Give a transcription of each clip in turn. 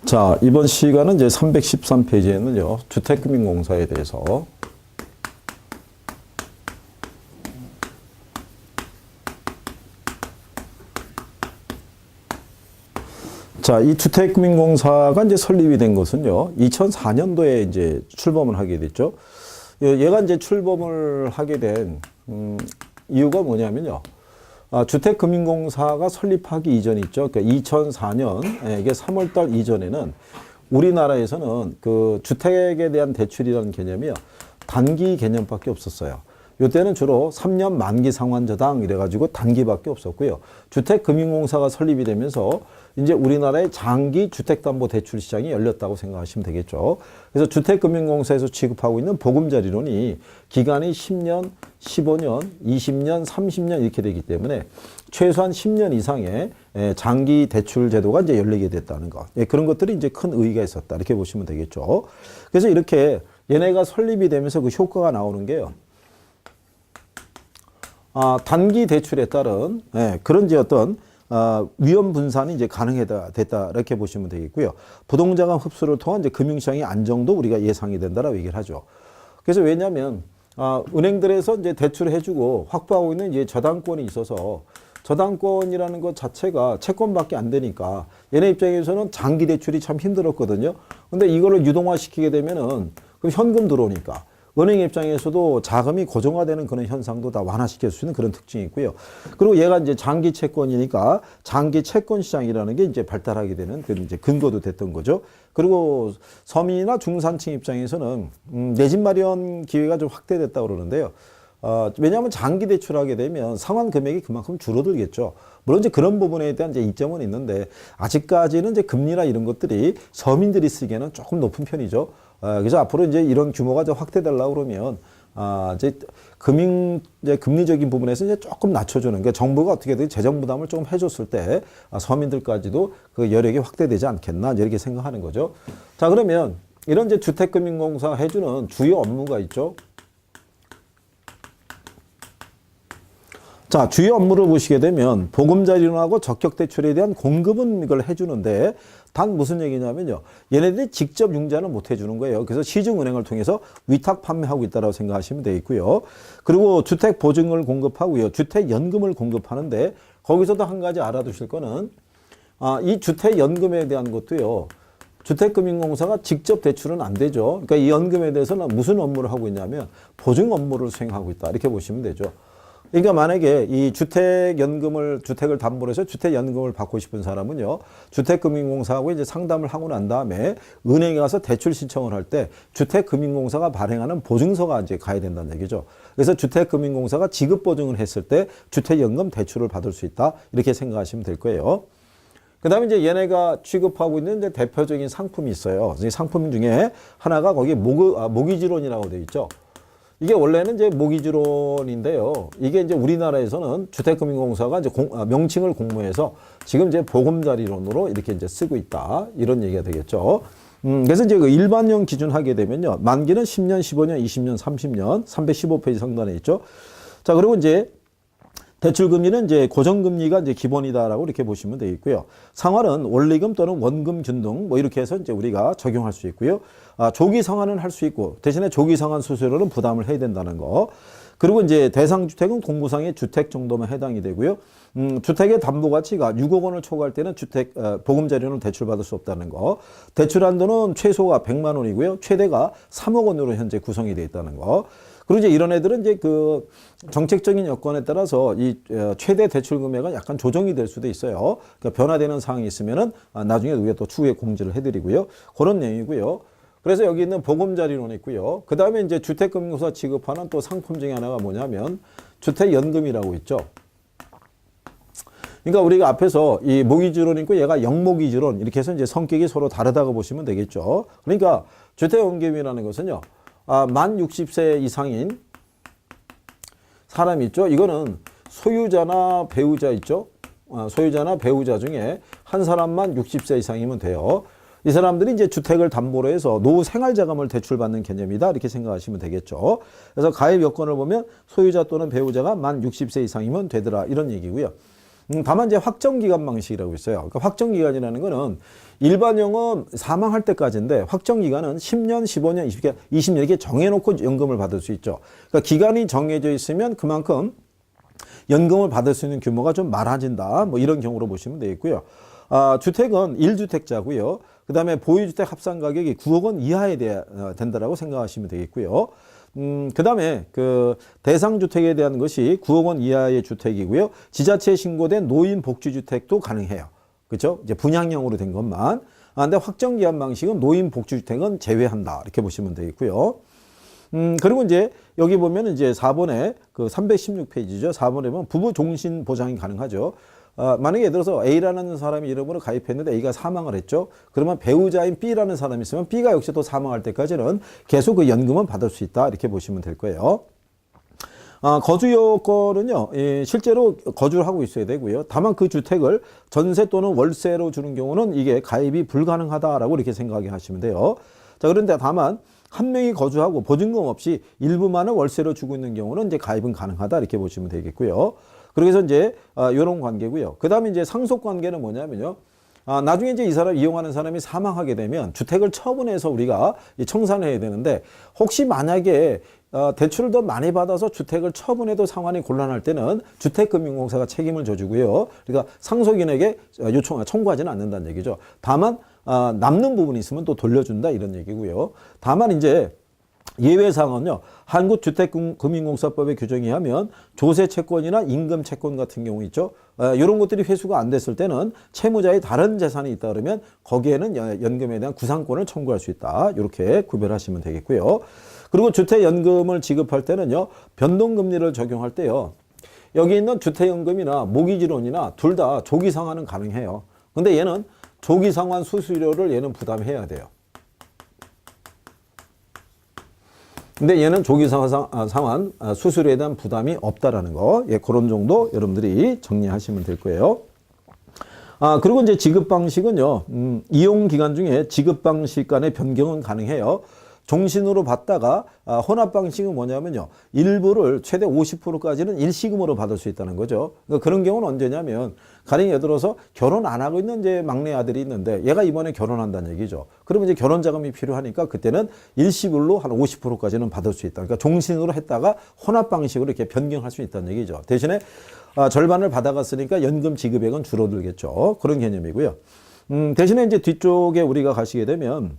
자, 이번 시간은 이제 313페이지에는요, 주택금융공사에 대해서 자, 이 주택금융공사가 이제 설립이 된 것은요, 2004년도에 이제 출범을 하게 됐죠. 얘가 이제 출범을 하게 된, 이유가 뭐냐면요. 주택금융공사가 설립하기 이전 있죠. 그러니까 2004년, 이게 3월달 이전에는 우리나라에서는 그 주택에 대한 대출이라는 개념이요. 단기 개념밖에 없었어요. 이때는 주로 3년 만기 상환저당 이래가지고 단기밖에 없었고요. 주택금융공사가 설립이 되면서 이제 우리나라의 장기 주택담보대출 시장이 열렸다고 생각하시면 되겠죠. 그래서 주택금융공사에서 취급하고 있는 보금자리론이 기간이 10년, 15년, 20년, 30년 이렇게 되기 때문에 최소한 10년 이상의 장기 대출 제도가 이제 열리게 됐다는 것. 그런 것들이 이제 큰 의의가 있었다. 이렇게 보시면 되겠죠. 그래서 이렇게 얘네가 설립이 되면서 그 효과가 나오는 게요. 단기 대출에 따른 그런 이제 어떤 위험 분산이 이제 가능했다 이렇게 보시면 되겠고요. 부동자금 흡수를 통한 이제 금융시장의 안정도 우리가 예상이 된다라고 얘기를 하죠. 그래서 왜냐하면 은행들에서 이제 대출을 해주고 확보하고 있는 이제 저당권이 있어서 저당권이라는 것 자체가 채권밖에 안 되니까 얘네 입장에서는 장기 대출이 참 힘들었거든요. 근데 이거를 유동화시키게 되면은 그럼 현금 들어오니까. 은행 입장에서도 자금이 고정화되는 그런 현상도 다 완화시킬 수 있는 그런 특징이 있고요. 그리고 얘가 이제 장기 채권이니까 장기 채권 시장이라는 게 이제 발달하게 되는 그 이제 근거도 됐던 거죠. 그리고 서민이나 중산층 입장에서는 내 집 마련 기회가 좀 확대됐다고 그러는데요. 왜냐하면 장기 대출하게 되면 상환 금액이 그만큼 줄어들겠죠. 물론 이제 그런 부분에 대한 이제 이점은 있는데 아직까지는 이제 금리나 이런 것들이 서민들이 쓰기에는 조금 높은 편이죠. 그래서 앞으로 이제 이런 규모가 좀 확대되려고 그러면 이제 금리적인 부분에서 이제 조금 낮춰주는, 그러니까 정부가 어떻게든 재정 부담을 조금 해줬을 때 서민들까지도 그 여력이 확대되지 않겠나 이렇게 생각하는 거죠. 자, 그러면 이런 이제 주택금융공사 해주는 주요 업무가 있죠. 자, 주요 업무를 보시게 되면 보금자리론하고 적격대출에 대한 공급은 이걸 해주는데 단 무슨 얘기냐면요. 얘네들이 직접 융자는 못 해주는 거예요. 그래서 시중은행을 통해서 위탁 판매하고 있다고 생각하시면 되겠고요. 그리고 주택보증을 공급하고요. 주택연금을 공급하는데 거기서도 한 가지 알아두실 거는 이 주택연금에 대한 것도요. 주택금융공사가 직접 대출은 안 되죠. 그러니까 이 연금에 대해서는 무슨 업무를 하고 있냐면 보증 업무를 수행하고 있다. 이렇게 보시면 되죠. 그러니까 만약에 이 주택을 담보로 해서 주택연금을 받고 싶은 사람은요, 주택금융공사하고 이제 상담을 하고 난 다음에 은행에 가서 대출 신청을 할 때 주택금융공사가 발행하는 보증서가 이제 가야 된다는 얘기죠. 그래서 주택금융공사가 지급보증을 했을 때 주택연금 대출을 받을 수 있다. 이렇게 생각하시면 될 거예요. 그 다음에 이제 얘네가 취급하고 있는 이제 대표적인 상품이 있어요. 이 상품 중에 하나가 거기 모기지론이라고 되어 있죠. 이게 원래는 이제 모기지론인데요. 이게 이제 우리나라에서는 주택금융공사가 이제 명칭을 공모해서 지금 이제 보금자리론으로 이렇게 이제 쓰고 있다. 이런 얘기가 되겠죠. 그래서 이제 그 일반형 기준 하게 되면요. 만기는 10년, 15년, 20년, 30년, 315페이지 상단에 있죠. 자, 그리고 이제 대출금리는 이제 고정금리가 이제 기본이다라고 이렇게 보시면 되겠고요. 상환은 원리금 또는 원금 균등 뭐 이렇게 해서 이제 우리가 적용할 수 있고요. 조기 상환은 할 수 있고 대신에 조기 상환 수수료는 부담을 해야 된다는 거. 그리고 이제 대상 주택은 공부상의 주택 정도만 해당이 되고요. 주택의 담보 가치가 6억 원을 초과할 때는 보금자리론을 대출받을 수 없다는 거. 대출 한도는 최소가 100만 원이고요. 최대가 3억 원으로 현재 구성이 되어 있다는 거. 그리고 이제 이런 애들은 이제 그 정책적인 여건에 따라서 이 최대 대출 금액은 약간 조정이 될 수도 있어요. 그러니까 변화되는 사항이 있으면은 나중에 우리가 또 추후에 공지를 해드리고요. 그런 내용이고요. 그래서 여기 있는 보금자리론이 있고요. 그 다음에 이제 주택금융공사 취급하는 또 상품 중에 하나가 뭐냐면 주택연금이라고 있죠. 그러니까 우리가 앞에서 이 모기지론 있고 얘가 영모기지론 이렇게 해서 이제 성격이 서로 다르다고 보시면 되겠죠. 그러니까 주택연금이라는 것은요. 만 60세 이상인 사람이 있죠. 이거는 소유자나 배우자 있죠. 소유자나 배우자 중에 한 사람만 60세 이상이면 돼요. 이 사람들이 이제 주택을 담보로 해서 노후 생활자금을 대출받는 개념이다. 이렇게 생각하시면 되겠죠. 그래서 가입 여건을 보면 소유자 또는 배우자가 만 60세 이상이면 되더라. 이런 얘기고요. 다만 이제 확정기간 방식이라고 있어요. 그러니까 확정기간이라는 거는 일반형은 사망할 때까지인데 확정기간은 10년, 15년, 20년 이렇게 정해놓고 연금을 받을 수 있죠. 그러니까 기간이 정해져 있으면 그만큼 연금을 받을 수 있는 규모가 좀 많아진다. 뭐 이런 경우로 보시면 되겠고요. 주택은 1주택자고요. 그 다음에 보유주택 합산 가격이 9억 원 이하에 된다라고 생각하시면 되겠고요. 그 다음에 그 대상주택에 대한 것이 9억 원 이하의 주택이고요. 지자체에 신고된 노인복지주택도 가능해요. 그렇죠? 이제 분양형으로 된 것만. 근데 확정기한 방식은 노인복지주택은 제외한다. 이렇게 보시면 되겠고요. 그리고 이제 여기 보면 이제 4번에 그 316페이지죠. 4번에 보면 부부 종신 보장이 가능하죠. 만약에 예를 들어서 A라는 사람이 이름으로 가입했는데 A가 사망을 했죠. 그러면 배우자인 B라는 사람이 있으면 B가 역시 또 사망할 때까지는 계속 그 연금은 받을 수 있다. 이렇게 보시면 될 거예요. 거주 요건은요, 실제로 거주를 하고 있어야 되고요. 다만 그 주택을 전세 또는 월세로 주는 경우는 이게 가입이 불가능하다라고 이렇게 생각하게 하시면 돼요. 자, 그런데 다만 한 명이 거주하고 보증금 없이 일부만을 월세로 주고 있는 경우는 이제 가입은 가능하다 이렇게 보시면 되겠고요. 그래서 이제 이런 관계고요. 그 다음에 이제 상속 관계는 뭐냐면요. 나중에 이제 이 사람 이용하는 사람이 사망하게 되면 주택을 처분해서 우리가 청산을 해야 되는데 혹시 만약에 대출을 더 많이 받아서 주택을 처분해도 상환이 곤란할 때는 주택금융공사가 책임을 져주고요. 그러니까 상속인에게 청구하지는 않는다는 얘기죠. 다만 남는 부분이 있으면 또 돌려준다 이런 얘기고요. 다만 이제 예외사항은요. 한국주택금융공사법의 규정에 하면 조세채권이나 임금채권 같은 경우 있죠. 이런 것들이 회수가 안 됐을 때는 채무자의 다른 재산이 있다 그러면 거기에는 연금에 대한 구상권을 청구할 수 있다. 이렇게 구별하시면 되겠고요. 그리고 주택연금을 지급할 때는요. 변동금리를 적용할 때요. 여기 있는 주택연금이나 모기지론이나 둘 다 조기상환은 가능해요. 근데 얘는 조기상환 수수료를 얘는 부담해야 돼요. 근데 얘는 조기상환 수수료에 대한 부담이 없다라는 거. 예, 그런 정도 여러분들이 정리하시면 될 거예요. 그리고 이제 지급 방식은요. 이용 기간 중에 지급 방식 간의 변경은 가능해요. 종신으로 받다가 혼합 방식은 뭐냐면요. 일부를 최대 50%까지는 일시금으로 받을 수 있다는 거죠. 그러니까 그런 경우는 언제냐면 가령 예를 들어서 결혼 안 하고 있는 이제 막내 아들이 있는데 얘가 이번에 결혼한다는 얘기죠. 그러면 이제 결혼 자금이 필요하니까 그때는 일시불로 한 50%까지는 받을 수 있다. 그러니까 종신으로 했다가 혼합 방식으로 이렇게 변경할 수 있다는 얘기죠. 대신에 절반을 받아갔으니까 연금 지급액은 줄어들겠죠. 그런 개념이고요. 대신에 이제 뒤쪽에 우리가 가시게 되면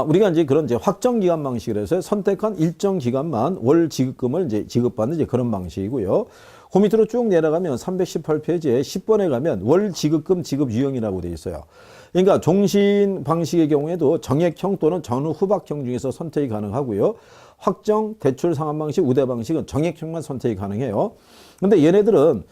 우리가 이제 그런 이제 확정 기간 방식이라 해서 선택한 일정 기간만 월 지급금을 이제 지급받는 이제 그런 방식이고요. 그 밑으로 쭉 내려가면 318페이지에 10번에 가면 월 지급금 지급 유형이라고 되어 있어요. 그러니까 종신 방식의 경우에도 정액형 또는 전후 후박형 중에서 선택이 가능하고요. 확정, 대출 상환 방식, 우대 방식은 정액형만 선택이 가능해요. 근데 얘네들은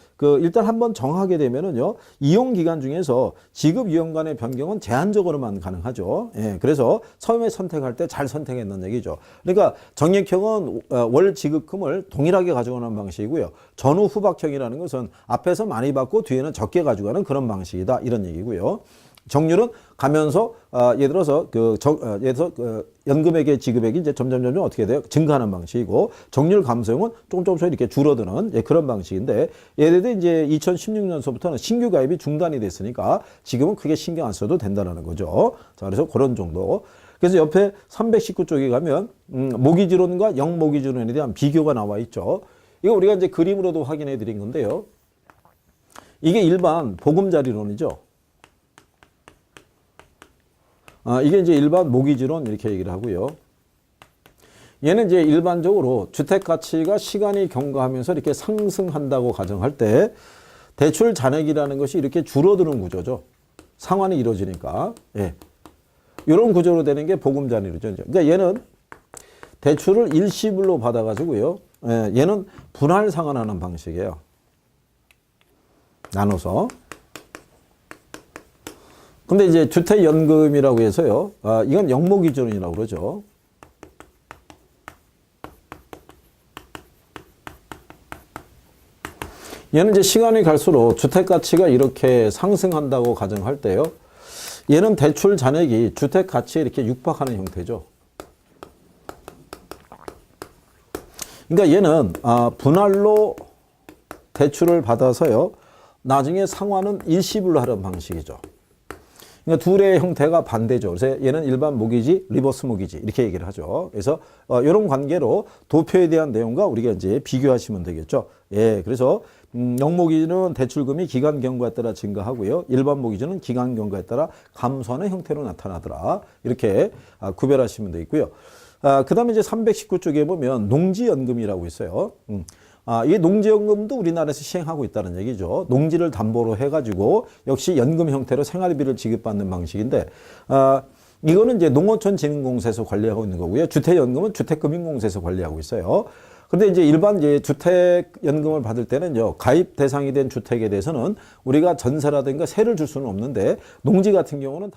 일단 한번 정하게 되면은요, 이용 기간 중에서 지급 유형 간의 변경은 제한적으로만 가능하죠. 예, 그래서 처음에 선택할 때 잘 선택했는 얘기죠. 그러니까 정액형은 월 지급금을 동일하게 가져가는 방식이고요. 전후 후박형이라는 것은 앞에서 많이 받고 뒤에는 적게 가져가는 그런 방식이다. 이런 얘기고요. 정률은 가면서 예를 들어서 연금액의 지급액이 이제 점점 어떻게 돼요? 증가하는 방식이고 정률 감소형은 조금씩 이렇게 줄어드는 그런 방식인데 얘네들 이제 2016년서부터는 신규 가입이 중단이 됐으니까 지금은 크게 신경 안 써도 된다는 거죠. 자, 그래서 그런 정도. 그래서 옆에 319쪽에 가면 모기지론과 영모기지론에 대한 비교가 나와 있죠. 이거 우리가 이제 그림으로도 확인해 드린 건데요. 이게 일반 보금자리론이죠. 이게 이제 일반 모기지론 이렇게 얘기를 하고요. 얘는 이제 일반적으로 주택 가치가 시간이 경과하면서 이렇게 상승한다고 가정할 때 대출 잔액이라는 것이 이렇게 줄어드는 구조죠. 상환이 이루어지니까. 예. 이런 구조로 되는 게 보금자리론이죠. 그러니까 얘는 대출을 일시불로 받아가지고요. 예. 얘는 분할 상환하는 방식이에요. 나눠서. 근데 이제 주택연금이라고 해서요. 이건 영모기준이라고 그러죠. 얘는 이제 시간이 갈수록 주택 가치가 이렇게 상승한다고 가정할 때요. 얘는 대출 잔액이 주택 가치에 이렇게 육박하는 형태죠. 그러니까 얘는 분할로 대출을 받아서요. 나중에 상환은 일시불로 하는 방식이죠. 그러니까 둘의 형태가 반대죠. 그래서 얘는 일반 모기지, 리버스 모기지 이렇게 얘기를 하죠. 그래서 이런 관계로 도표에 대한 내용과 우리가 이제 비교하시면 되겠죠. 예, 그래서 영모기지는 대출금이 기간 경과에 따라 증가하고요. 일반 모기지는 기간 경과에 따라 감소하는 형태로 나타나더라. 이렇게 구별하시면 되겠고요. 그다음에 이제 319쪽에 보면 농지연금이라고 있어요. 이 농지연금도 우리나라에서 시행하고 있다는 얘기죠. 농지를 담보로 해가지고 역시 연금 형태로 생활비를 지급받는 방식인데, 이거는 이제 농어촌진흥공사에서 관리하고 있는 거고요. 주택연금은 주택금융공사에서 관리하고 있어요. 근데 이제 일반 이제 주택연금을 받을 때는요, 가입 대상이 된 주택에 대해서는 우리가 전세라든가 세를 줄 수는 없는데, 농지 같은 경우는